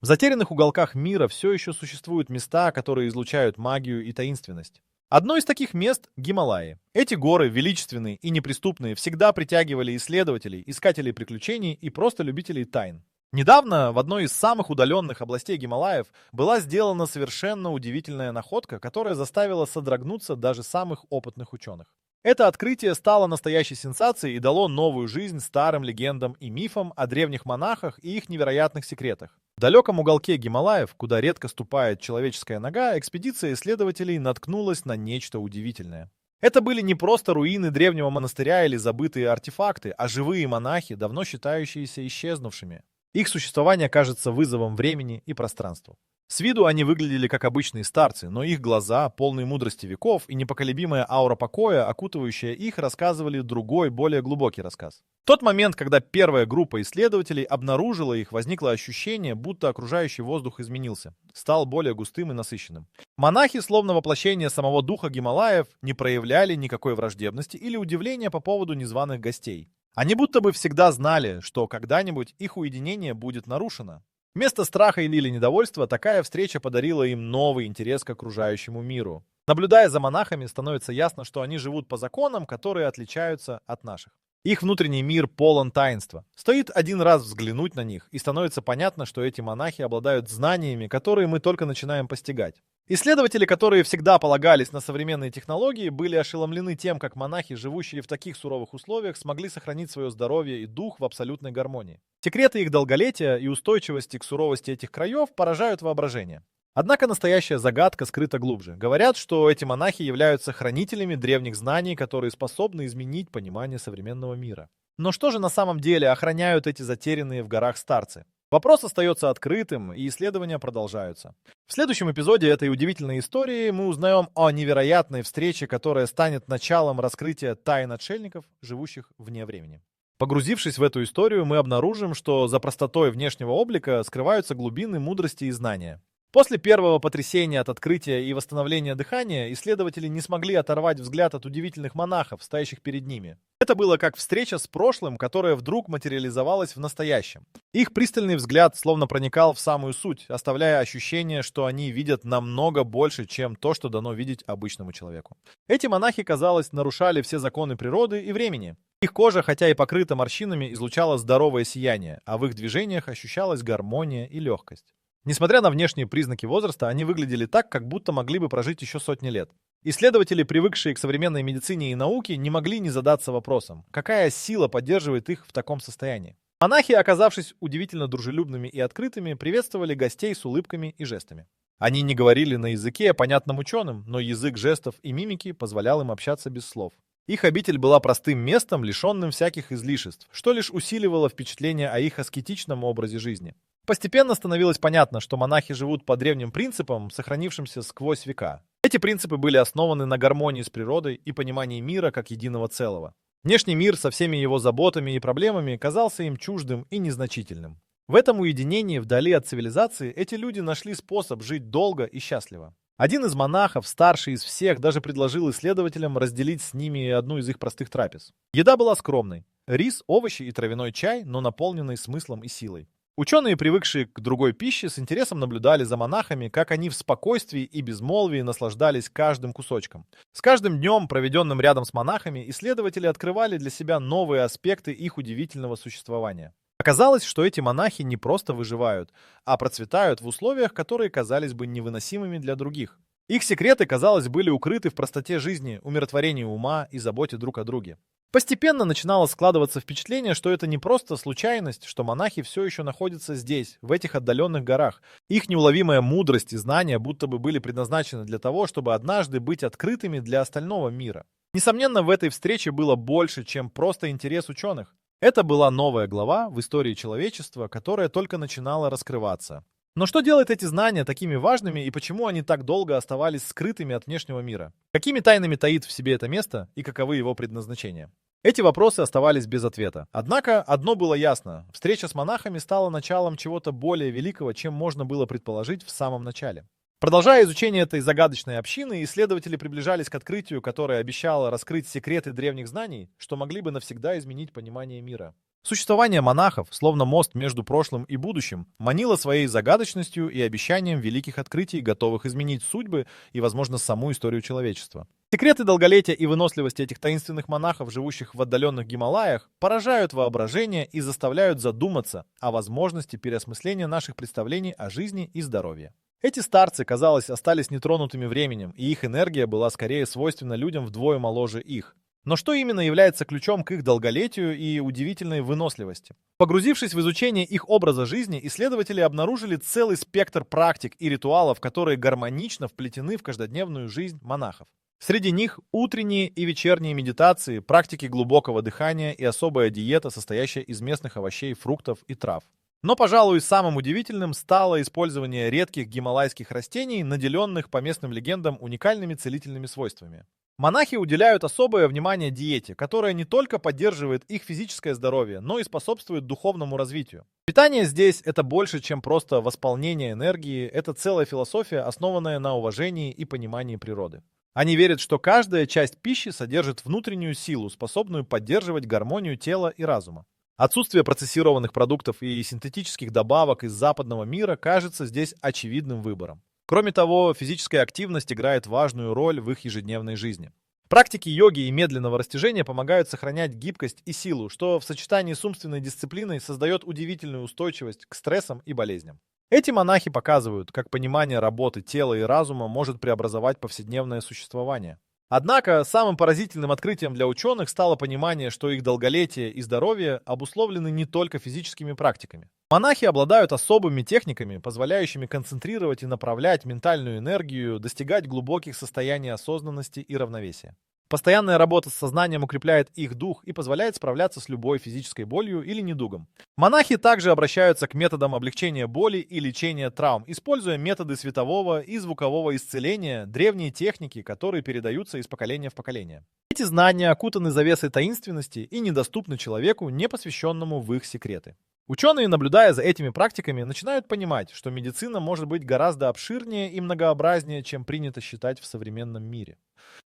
В затерянных уголках мира все еще существуют места, которые излучают магию и таинственность. Одно из таких мест — Гималаи. Эти горы, величественные и неприступные, всегда притягивали исследователей, искателей приключений и просто любителей тайн. Недавно в одной из самых удаленных областей Гималаев была сделана совершенно удивительная находка, которая заставила содрогнуться даже самых опытных ученых. Это открытие стало настоящей сенсацией и дало новую жизнь старым легендам и мифам о древних монахах и их невероятных секретах. В далеком уголке Гималаев, куда редко ступает человеческая нога, экспедиция исследователей наткнулась на нечто удивительное. Это были не просто руины древнего монастыря или забытые артефакты, а живые монахи, давно считающиеся исчезнувшими. Их существование кажется вызовом времени и пространству. С виду они выглядели как обычные старцы, но их глаза, полные мудрости веков, и непоколебимая аура покоя, окутывающая их, рассказывали другой, более глубокий рассказ. В тот момент, когда первая группа исследователей обнаружила их, возникло ощущение, будто окружающий воздух изменился, стал более густым и насыщенным. Монахи, словно воплощение самого духа Гималаев, не проявляли никакой враждебности или удивления по поводу незваных гостей. Они будто бы всегда знали, что когда-нибудь их уединение будет нарушено. Вместо страха или недовольства такая встреча подарила им новый интерес к окружающему миру. Наблюдая за монахами, становится ясно, что они живут по законам, которые отличаются от наших. Их внутренний мир полон таинства. Стоит один раз взглянуть на них, и становится понятно, что эти монахи обладают знаниями, которые мы только начинаем постигать. Исследователи, которые всегда полагались на современные технологии, были ошеломлены тем, как монахи, живущие в таких суровых условиях, смогли сохранить свое здоровье и дух в абсолютной гармонии. Секреты их долголетия и устойчивости к суровости этих краев поражают воображение. Однако настоящая загадка скрыта глубже. Говорят, что эти монахи являются хранителями древних знаний, которые способны изменить понимание современного мира. Но что же на самом деле охраняют эти затерянные в горах старцы? Вопрос остается открытым, и исследования продолжаются. В следующем эпизоде этой удивительной истории мы узнаем о невероятной встрече, которая станет началом раскрытия тайн отшельников, живущих вне времени. Погрузившись в эту историю, мы обнаружим, что за простотой внешнего облика скрываются глубины мудрости и знания. После первого потрясения от открытия и восстановления дыхания исследователи не смогли оторвать взгляд от удивительных монахов, стоящих перед ними. Это было как встреча с прошлым, которая вдруг материализовалась в настоящем. Их пристальный взгляд словно проникал в самую суть, оставляя ощущение, что они видят намного больше, чем то, что дано видеть обычному человеку. Эти монахи, казалось, нарушали все законы природы и времени. Их кожа, хотя и покрыта морщинами, излучала здоровое сияние, а в их движениях ощущалась гармония и легкость. Несмотря на внешние признаки возраста, они выглядели так, как будто могли бы прожить еще сотни лет. Исследователи, привыкшие к современной медицине и науке, не могли не задаться вопросом, какая сила поддерживает их в таком состоянии. Монахи, оказавшись удивительно дружелюбными и открытыми, приветствовали гостей с улыбками и жестами. Они не говорили на языке, понятном ученым, но язык жестов и мимики позволял им общаться без слов. Их обитель была простым местом, лишенным всяких излишеств, что лишь усиливало впечатление о их аскетичном образе жизни. Постепенно становилось понятно, что монахи живут по древним принципам, сохранившимся сквозь века. Эти принципы были основаны на гармонии с природой и понимании мира как единого целого. Внешний мир со всеми его заботами и проблемами казался им чуждым и незначительным. В этом уединении, вдали от цивилизации, эти люди нашли способ жить долго и счастливо. Один из монахов, старший из всех, даже предложил исследователям разделить с ними одну из их простых трапез. Еда была скромной. Рис, овощи и травяной чай, но наполненный смыслом и силой. Ученые, привыкшие к другой пище, с интересом наблюдали за монахами, как они в спокойствии и безмолвии наслаждались каждым кусочком. С каждым днем, проведенным рядом с монахами, исследователи открывали для себя новые аспекты их удивительного существования. Оказалось, что эти монахи не просто выживают, а процветают в условиях, которые казались бы невыносимыми для других. Их секреты, казалось, были укрыты в простоте жизни, умиротворении ума и заботе друг о друге. Постепенно начинало складываться впечатление, что это не просто случайность, что монахи все еще находятся здесь, в этих отдаленных горах. Их неуловимая мудрость и знания будто бы были предназначены для того, чтобы однажды быть открытыми для остального мира. Несомненно, в этой встрече было больше, чем просто интерес ученых. Это была новая глава в истории человечества, которая только начинала раскрываться. Но что делает эти знания такими важными и почему они так долго оставались скрытыми от внешнего мира? Какими тайнами таит в себе это место и каковы его предназначения? Эти вопросы оставались без ответа. Однако одно было ясно. Встреча с монахами стала началом чего-то более великого, чем можно было предположить в самом начале. Продолжая изучение этой загадочной общины, исследователи приближались к открытию, которое обещало раскрыть секреты древних знаний, что могли бы навсегда изменить понимание мира. Существование монахов, словно мост между прошлым и будущим, манило своей загадочностью и обещанием великих открытий, готовых изменить судьбы и, возможно, саму историю человечества. Секреты долголетия и выносливости этих таинственных монахов, живущих в отдаленных Гималаях, поражают воображение и заставляют задуматься о возможности переосмысления наших представлений о жизни и здоровье. Эти старцы, казалось, остались нетронутыми временем, и их энергия была скорее свойственна людям вдвое моложе их. Но что именно является ключом к их долголетию и удивительной выносливости? Погрузившись в изучение их образа жизни, исследователи обнаружили целый спектр практик и ритуалов, которые гармонично вплетены в каждодневную жизнь монахов. Среди них утренние и вечерние медитации, практики глубокого дыхания и особая диета, состоящая из местных овощей, фруктов и трав. Но, пожалуй, самым удивительным стало использование редких гималайских растений, наделенных по местным легендам уникальными целительными свойствами. Монахи уделяют особое внимание диете, которая не только поддерживает их физическое здоровье, но и способствует духовному развитию. Питание здесь это больше, чем просто восполнение энергии, это целая философия, основанная на уважении и понимании природы. Они верят, что каждая часть пищи содержит внутреннюю силу, способную поддерживать гармонию тела и разума. Отсутствие процессированных продуктов и синтетических добавок из западного мира кажется здесь очевидным выбором. Кроме того, физическая активность играет важную роль в их ежедневной жизни. Практики йоги и медленного растяжения помогают сохранять гибкость и силу, что в сочетании с умственной дисциплиной создает удивительную устойчивость к стрессам и болезням. Эти монахи показывают, как понимание работы тела и разума может преобразовать повседневное существование. Однако, самым поразительным открытием для ученых стало понимание, что их долголетие и здоровье обусловлены не только физическими практиками. Монахи обладают особыми техниками, позволяющими концентрировать и направлять ментальную энергию, достигать глубоких состояний осознанности и равновесия. Постоянная работа с сознанием укрепляет их дух и позволяет справляться с любой физической болью или недугом. Монахи также обращаются к методам облегчения боли и лечения травм, используя методы светового и звукового исцеления, древние техники, которые передаются из поколения в поколение. Эти знания окутаны завесой таинственности и недоступны человеку, не посвященному в их секреты. Ученые, наблюдая за этими практиками, начинают понимать, что медицина может быть гораздо обширнее и многообразнее, чем принято считать в современном мире.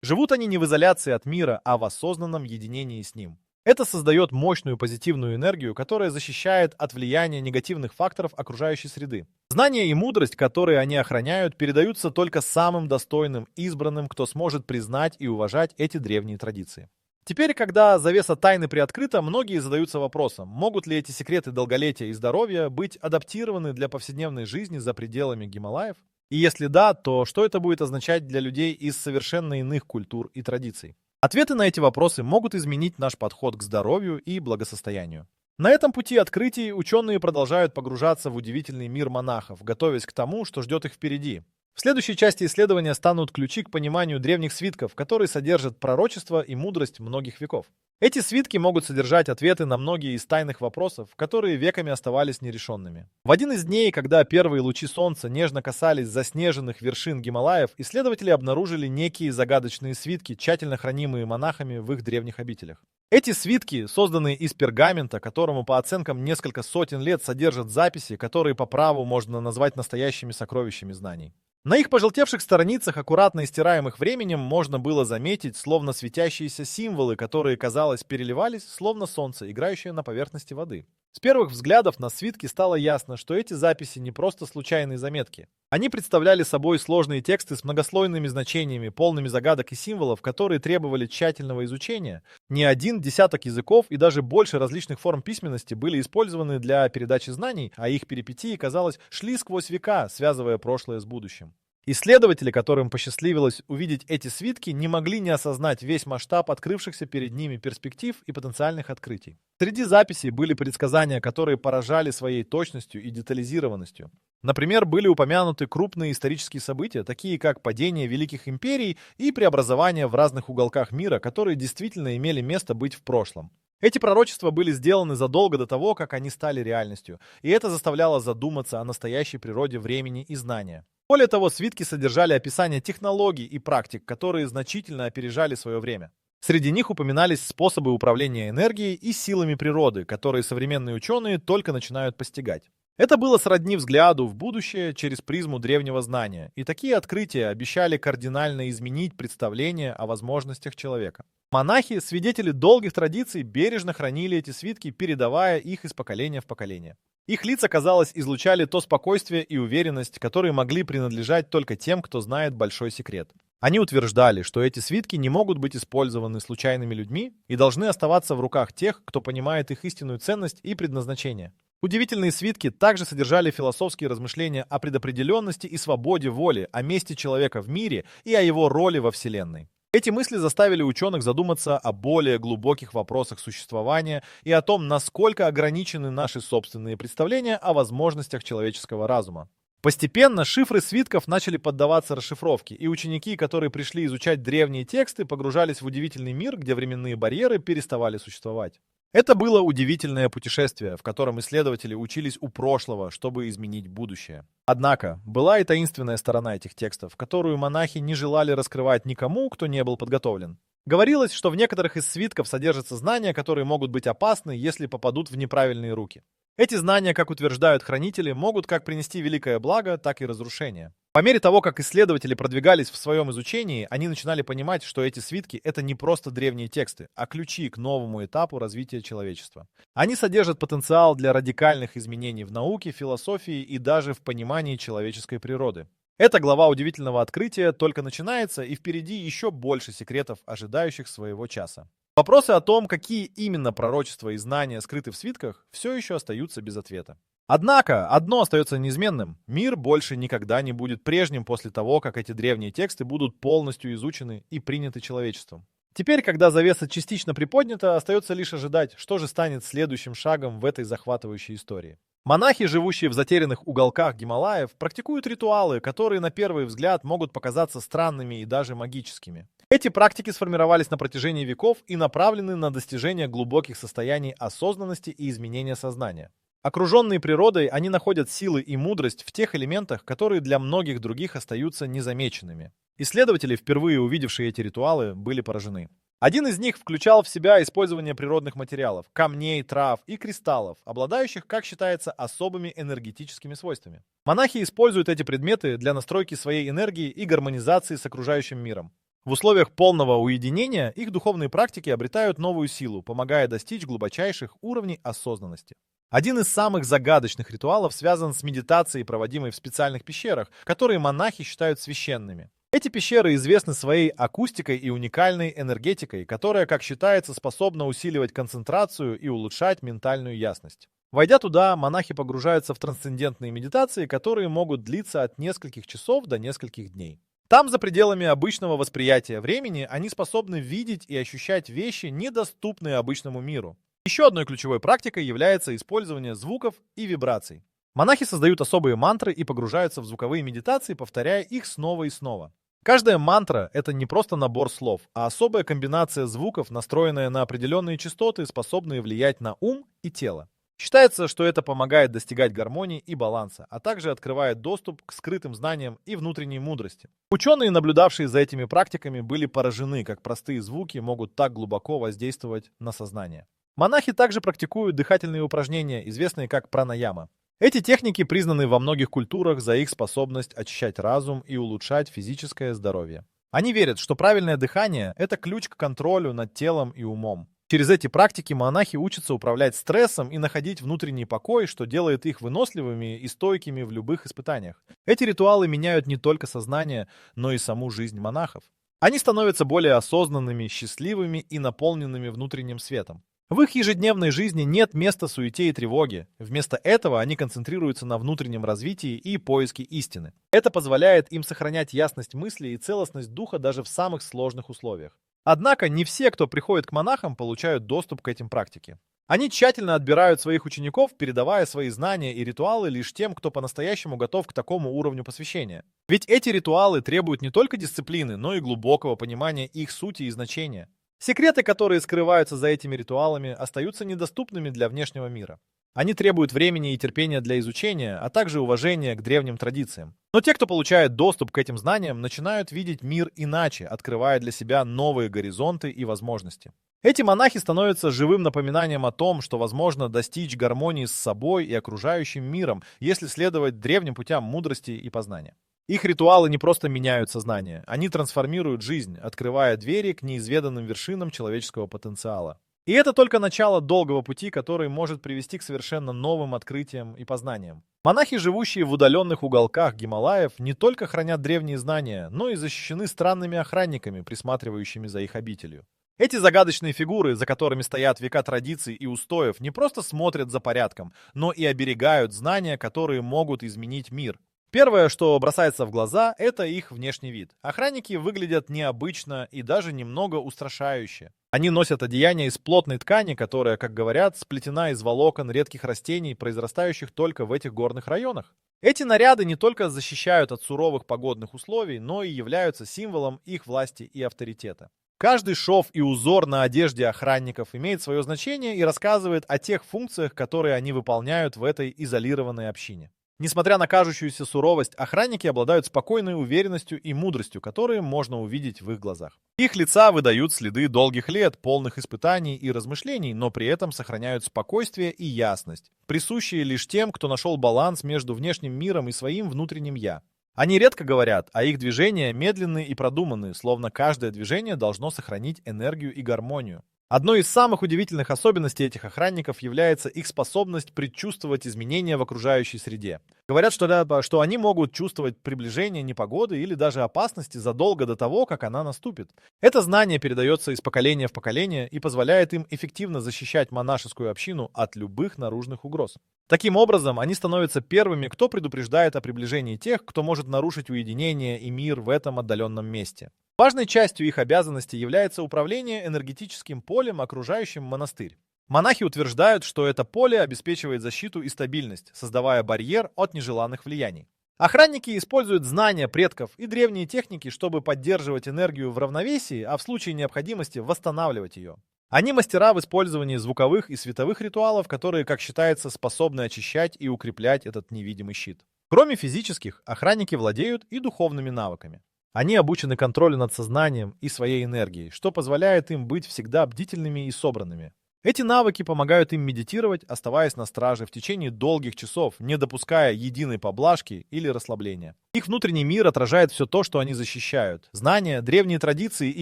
Живут они не в изоляции от мира, а в осознанном единении с ним. Это создает мощную позитивную энергию, которая защищает от влияния негативных факторов окружающей среды. Знания и мудрость, которые они охраняют, передаются только самым достойным, избранным, кто сможет признать и уважать эти древние традиции. Теперь, когда завеса тайны приоткрыта, многие задаются вопросом, могут ли эти секреты долголетия и здоровья быть адаптированы для повседневной жизни за пределами Гималаев? И если да, то что это будет означать для людей из совершенно иных культур и традиций? Ответы на эти вопросы могут изменить наш подход к здоровью и благосостоянию. На этом пути открытий ученые продолжают погружаться в удивительный мир монахов, готовясь к тому, что ждет их впереди. В следующей части исследования станут ключи к пониманию древних свитков, которые содержат пророчество и мудрость многих веков. Эти свитки могут содержать ответы на многие из тайных вопросов, которые веками оставались нерешенными. В один из дней, когда первые лучи солнца нежно касались заснеженных вершин Гималаев, исследователи обнаружили некие загадочные свитки, тщательно хранимые монахами в их древних обителях. Эти свитки, созданные из пергамента, которому по оценкам несколько сотен лет содержат записи, которые по праву можно назвать настоящими сокровищами знаний. На их пожелтевших страницах, аккуратно истираемых временем, можно было заметить словно светящиеся символы, которые, казалось, переливались, словно солнце, играющее на поверхности воды. С первых взглядов на свитки стало ясно, что эти записи не просто случайные заметки. Они представляли собой сложные тексты с многослойными значениями, полными загадок и символов, которые требовали тщательного изучения. Не один десяток языков и даже больше различных форм письменности были использованы для передачи знаний, а их перипетии, казалось, шли сквозь века, связывая прошлое с будущим. Исследователи, которым посчастливилось увидеть эти свитки, не могли не осознать весь масштаб открывшихся перед ними перспектив и потенциальных открытий. Среди записей были предсказания, которые поражали своей точностью и детализированностью. Например, были упомянуты крупные исторические события, такие как падение великих империй и преобразования в разных уголках мира, которые действительно имели место быть в прошлом. Эти пророчества были сделаны задолго до того, как они стали реальностью, и это заставляло задуматься о настоящей природе времени и знания. Более того, свитки содержали описание технологий и практик, которые значительно опережали свое время. Среди них упоминались способы управления энергией и силами природы, которые современные ученые только начинают постигать. Это было сродни взгляду в будущее через призму древнего знания, и такие открытия обещали кардинально изменить представление о возможностях человека. Монахи, свидетели долгих традиций, бережно хранили эти свитки, передавая их из поколения в поколение. Их лица, казалось, излучали то спокойствие и уверенность, которые могли принадлежать только тем, кто знает большой секрет. Они утверждали, что эти свитки не могут быть использованы случайными людьми и должны оставаться в руках тех, кто понимает их истинную ценность и предназначение. Удивительные свитки также содержали философские размышления о предопределенности и свободе воли, о месте человека в мире и о его роли во Вселенной. Эти мысли заставили ученых задуматься о более глубоких вопросах существования и о том, насколько ограничены наши собственные представления о возможностях человеческого разума. Постепенно шифры свитков начали поддаваться расшифровке, и ученики, которые пришли изучать древние тексты, погружались в удивительный мир, где временные барьеры переставали существовать. Это было удивительное путешествие, в котором исследователи учились у прошлого, чтобы изменить будущее. Однако, была и таинственная сторона этих текстов, которую монахи не желали раскрывать никому, кто не был подготовлен. Говорилось, что в некоторых из свитков содержатся знания, которые могут быть опасны, если попадут в неправильные руки. Эти знания, как утверждают хранители, могут как принести великое благо, так и разрушение. По мере того, как исследователи продвигались в своем изучении, они начинали понимать, что эти свитки — это не просто древние тексты, а ключи к новому этапу развития человечества. Они содержат потенциал для радикальных изменений в науке, философии и даже в понимании человеческой природы. Эта глава удивительного открытия только начинается, и впереди еще больше секретов, ожидающих своего часа. Вопросы о том, какие именно пророчества и знания скрыты в свитках, все еще остаются без ответа. Однако, одно остается неизменным. Мир больше никогда не будет прежним после того, как эти древние тексты будут полностью изучены и приняты человечеством. Теперь, когда завеса частично приподнята, остается лишь ожидать, что же станет следующим шагом в этой захватывающей истории. Монахи, живущие в затерянных уголках Гималаев, практикуют ритуалы, которые на первый взгляд могут показаться странными и даже магическими. Эти практики сформировались на протяжении веков и направлены на достижение глубоких состояний осознанности и изменения сознания. Окруженные природой, они находят силы и мудрость в тех элементах, которые для многих других остаются незамеченными. Исследователи, впервые увидевшие эти ритуалы, были поражены. Один из них включал в себя использование природных материалов, камней, трав и кристаллов, обладающих, как считается, особыми энергетическими свойствами. Монахи используют эти предметы для настройки своей энергии и гармонизации с окружающим миром. В условиях полного уединения их духовные практики обретают новую силу, помогая достичь глубочайших уровней осознанности. Один из самых загадочных ритуалов связан с медитацией, проводимой в специальных пещерах, которые монахи считают священными. Эти пещеры известны своей акустикой и уникальной энергетикой, которая, как считается, способна усиливать концентрацию и улучшать ментальную ясность. Войдя туда, монахи погружаются в трансцендентные медитации, которые могут длиться от нескольких часов до нескольких дней. Там, за пределами обычного восприятия времени, они способны видеть и ощущать вещи, недоступные обычному миру. Еще одной ключевой практикой является использование звуков и вибраций. Монахи создают особые мантры и погружаются в звуковые медитации, повторяя их снова и снова. Каждая мантра — это не просто набор слов, а особая комбинация звуков, настроенная на определенные частоты, способные влиять на ум и тело. Считается, что это помогает достигать гармонии и баланса, а также открывает доступ к скрытым знаниям и внутренней мудрости. Ученые, наблюдавшие за этими практиками, были поражены, как простые звуки могут так глубоко воздействовать на сознание. Монахи также практикуют дыхательные упражнения, известные как пранаяма. Эти техники признаны во многих культурах за их способность очищать разум и улучшать физическое здоровье. Они верят, что правильное дыхание — это ключ к контролю над телом и умом. Через эти практики монахи учатся управлять стрессом и находить внутренний покой, что делает их выносливыми и стойкими в любых испытаниях. Эти ритуалы меняют не только сознание, но и саму жизнь монахов. Они становятся более осознанными, счастливыми и наполненными внутренним светом. В их ежедневной жизни нет места суете и тревоге. Вместо этого они концентрируются на внутреннем развитии и поиске истины. Это позволяет им сохранять ясность мысли и целостность духа даже в самых сложных условиях. Однако не все, кто приходит к монахам, получают доступ к этим практике. Они тщательно отбирают своих учеников, передавая свои знания и ритуалы лишь тем, кто по-настоящему готов к такому уровню посвящения. Ведь эти ритуалы требуют не только дисциплины, но и глубокого понимания их сути и значения. Секреты, которые скрываются за этими ритуалами, остаются недоступными для внешнего мира. Они требуют времени и терпения для изучения, а также уважения к древним традициям. Но те, кто получает доступ к этим знаниям, начинают видеть мир иначе, открывая для себя новые горизонты и возможности. Эти монахи становятся живым напоминанием о том, что возможно достичь гармонии с собой и окружающим миром, если следовать древним путям мудрости и познания. Их ритуалы не просто меняют сознание, они трансформируют жизнь, открывая двери к неизведанным вершинам человеческого потенциала. И это только начало долгого пути, который может привести к совершенно новым открытиям и познаниям. Монахи, живущие в удаленных уголках Гималаев, не только хранят древние знания, но и защищены странными охранниками, присматривающими за их обителью. Эти загадочные фигуры, за которыми стоят века традиций и устоев, не просто смотрят за порядком, но и оберегают знания, которые могут изменить мир. Первое, что бросается в глаза, это их внешний вид. Охранники выглядят необычно и даже немного устрашающе. Они носят одеяние из плотной ткани, которая, как говорят, сплетена из волокон редких растений, произрастающих только в этих горных районах. Эти наряды не только защищают от суровых погодных условий, но и являются символом их власти и авторитета. Каждый шов и узор на одежде охранников имеет свое значение и рассказывает о тех функциях, которые они выполняют в этой изолированной общине. Несмотря на кажущуюся суровость, охранники обладают спокойной уверенностью и мудростью, которые можно увидеть в их глазах. Их лица выдают следы долгих лет, полных испытаний и размышлений, но при этом сохраняют спокойствие и ясность, присущие лишь тем, кто нашел баланс между внешним миром и своим внутренним «я». Они редко говорят, а их движения медленны и продуманы, словно каждое движение должно сохранить энергию и гармонию. Одной из самых удивительных особенностей этих охранников является их способность предчувствовать изменения в окружающей среде. Говорят, что они могут чувствовать приближение непогоды или даже опасности задолго до того, как она наступит. Это знание передается из поколения в поколение и позволяет им эффективно защищать монашескую общину от любых наружных угроз. Таким образом, они становятся первыми, кто предупреждает о приближении тех, кто может нарушить уединение и мир в этом отдаленном месте. Важной частью их обязанностей является управление энергетическим полем, окружающим монастырь. Монахи утверждают, что это поле обеспечивает защиту и стабильность, создавая барьер от нежеланных влияний. Охранники используют знания предков и древние техники, чтобы поддерживать энергию в равновесии, а в случае необходимости восстанавливать ее. Они мастера в использовании звуковых и световых ритуалов, которые, как считается, способны очищать и укреплять этот невидимый щит. Кроме физических, охранники владеют и духовными навыками. Они обучены контролю над сознанием и своей энергией, что позволяет им быть всегда бдительными и собранными. Эти навыки помогают им медитировать, оставаясь на страже в течение долгих часов, не допуская единой поблажки или расслабления. Их внутренний мир отражает все то, что они защищают. Знания, древние традиции и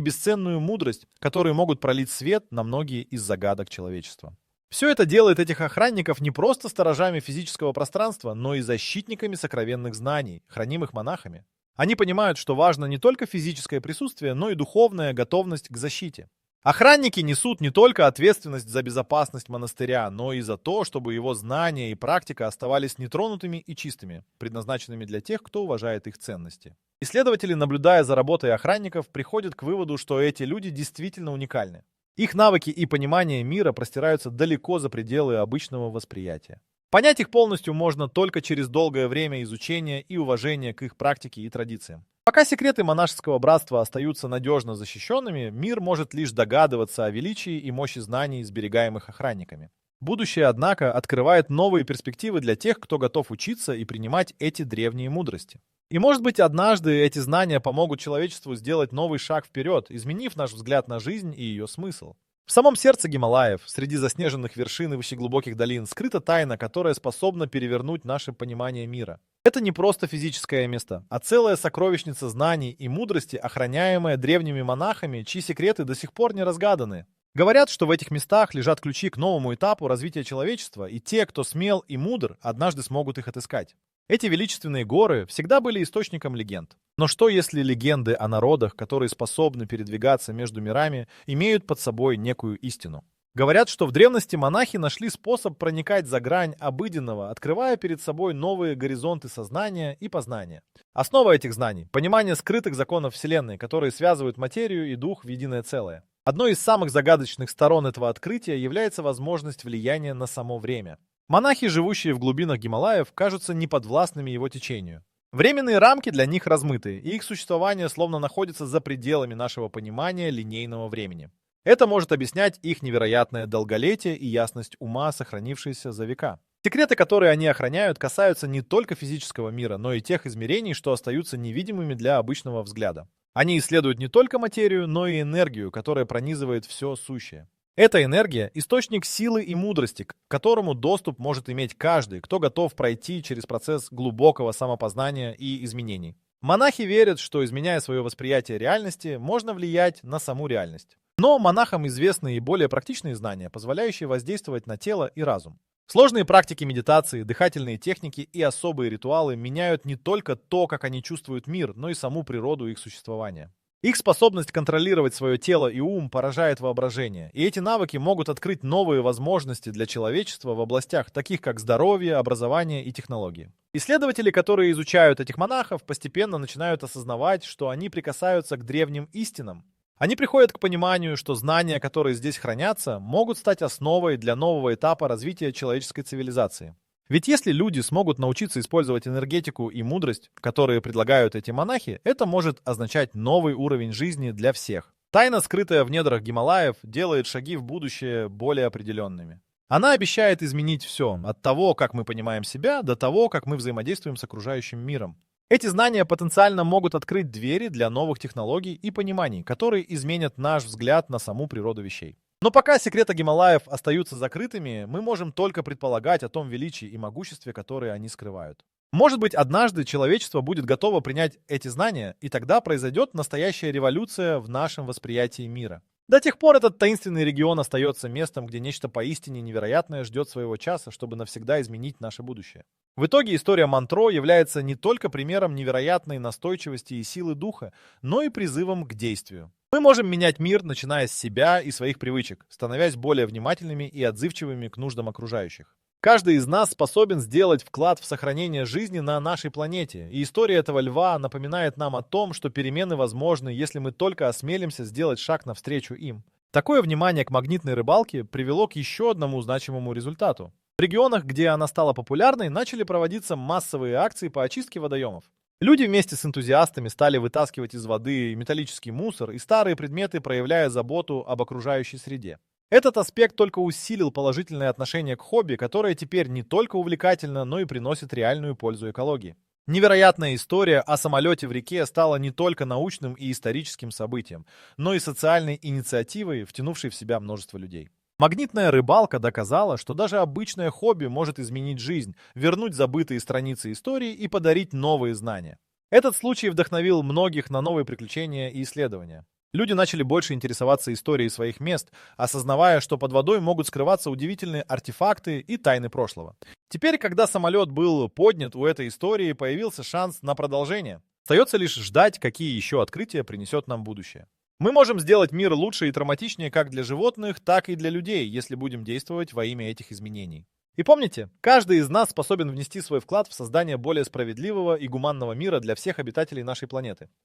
бесценную мудрость, которые могут пролить свет на многие из загадок человечества. Все это делает этих охранников не просто сторожами физического пространства, но и защитниками сокровенных знаний, хранимых монахами. Они понимают, что важно не только физическое присутствие, но и духовная готовность к защите. Охранники несут не только ответственность за безопасность монастыря, но и за то, чтобы его знания и практика оставались нетронутыми и чистыми, предназначенными для тех, кто уважает их ценности. Исследователи, наблюдая за работой охранников, приходят к выводу, что эти люди действительно уникальны. Их навыки и понимание мира простираются далеко за пределы обычного восприятия. Понять их полностью можно только через долгое время изучения и уважения к их практике и традициям. Пока секреты монашеского братства остаются надежно защищенными, мир может лишь догадываться о величии и мощи знаний, сберегаемых охранниками. Будущее, однако, открывает новые перспективы для тех, кто готов учиться и принимать эти древние мудрости. И, может быть, однажды эти знания помогут человечеству сделать новый шаг вперед, изменив наш взгляд на жизнь и ее смысл. В самом сердце Гималаев, среди заснеженных вершин и высоглубоких долин, скрыта тайна, которая способна перевернуть наше понимание мира. Это не просто физическое место, а целая сокровищница знаний и мудрости, охраняемая древними монахами, чьи секреты до сих пор не разгаданы. Говорят, что в этих местах лежат ключи к новому этапу развития человечества, и те, кто смел и мудр, однажды смогут их отыскать. Эти величественные горы всегда были источником легенд. Но что если легенды о народах, которые способны передвигаться между мирами, имеют под собой некую истину? Говорят, что в древности монахи нашли способ проникать за грань обыденного, открывая перед собой новые горизонты сознания и познания. Основа этих знаний – понимание скрытых законов Вселенной, которые связывают материю и дух в единое целое. Одной из самых загадочных сторон этого открытия является возможность влияния на само время. Монахи, живущие в глубинах Гималаев, кажутся неподвластными его течению. Временные рамки для них размыты, и их существование словно находится за пределами нашего понимания линейного времени. Это может объяснять их невероятное долголетие и ясность ума, сохранившиеся за века. Секреты, которые они охраняют, касаются не только физического мира, но и тех измерений, что остаются невидимыми для обычного взгляда. Они исследуют не только материю, но и энергию, которая пронизывает все сущее. Эта энергия– источник силы и мудрости, к которому доступ может иметь каждый, кто готов пройти через процесс глубокого самопознания и изменений. Монахи верят, что, изменяя свое восприятие реальности, можно влиять на саму реальность. Но монахам известны и более практичные знания, позволяющие воздействовать на тело и разум. Сложные практики медитации, дыхательные техники и особые ритуалы меняют не только то, как они чувствуют мир, но и саму природу их существования. Их способность контролировать свое тело и ум поражает воображение, и эти навыки могут открыть новые возможности для человечества в областях, таких как здоровье, образование и технологии. Исследователи, которые изучают этих монахов, постепенно начинают осознавать, что они прикасаются к древним истинам. Они приходят к пониманию, что знания, которые здесь хранятся, могут стать основой для нового этапа развития человеческой цивилизации. Ведь если люди смогут научиться использовать энергетику и мудрость, которые предлагают эти монахи, это может означать новый уровень жизни для всех. Тайна, скрытая в недрах Гималаев, делает шаги в будущее более определенными. Она обещает изменить все, от того, как мы понимаем себя, до того, как мы взаимодействуем с окружающим миром. Эти знания потенциально могут открыть двери для новых технологий и пониманий, которые изменят наш взгляд на саму природу вещей. Но пока секреты Гималаев остаются закрытыми, мы можем только предполагать о том величии и могуществе, которые они скрывают. Может быть, однажды человечество будет готово принять эти знания, и тогда произойдет настоящая революция в нашем восприятии мира. До тех пор этот таинственный регион остается местом, где нечто поистине невероятное ждет своего часа, чтобы навсегда изменить наше будущее. В итоге история Монтро является не только примером невероятной настойчивости и силы духа, но и призывом к действию. Мы можем менять мир, начиная с себя и своих привычек, становясь более внимательными и отзывчивыми к нуждам окружающих. Каждый из нас способен сделать вклад в сохранение жизни на нашей планете, и история этого льва напоминает нам о том, что перемены возможны, если мы только осмелимся сделать шаг навстречу им. Такое внимание к магнитной рыбалке привело к еще одному значимому результату. В регионах, где она стала популярной, начали проводиться массовые акции по очистке водоемов. Люди вместе с энтузиастами стали вытаскивать из воды металлический мусор и старые предметы, проявляя заботу об окружающей среде. Этот аспект только усилил положительное отношение к хобби, которое теперь не только увлекательно, но и приносит реальную пользу экологии. Невероятная история о самолете в реке стала не только научным и историческим событием, но и социальной инициативой, втянувшей в себя множество людей. Магнитная рыбалка доказала, что даже обычное хобби может изменить жизнь, вернуть забытые страницы истории и подарить новые знания. Этот случай вдохновил многих на новые приключения и исследования. Люди начали больше интересоваться историей своих мест, осознавая, что под водой могут скрываться удивительные артефакты и тайны прошлого. Теперь, когда самолет был поднят, у этой истории появился шанс на продолжение. Остается лишь ждать, какие еще открытия принесет нам будущее. Мы можем сделать мир лучше и драматичнее как для животных, так и для людей, если будем действовать во имя этих изменений. И помните, каждый из нас способен внести свой вклад в создание более справедливого и гуманного мира для всех обитателей нашей планеты.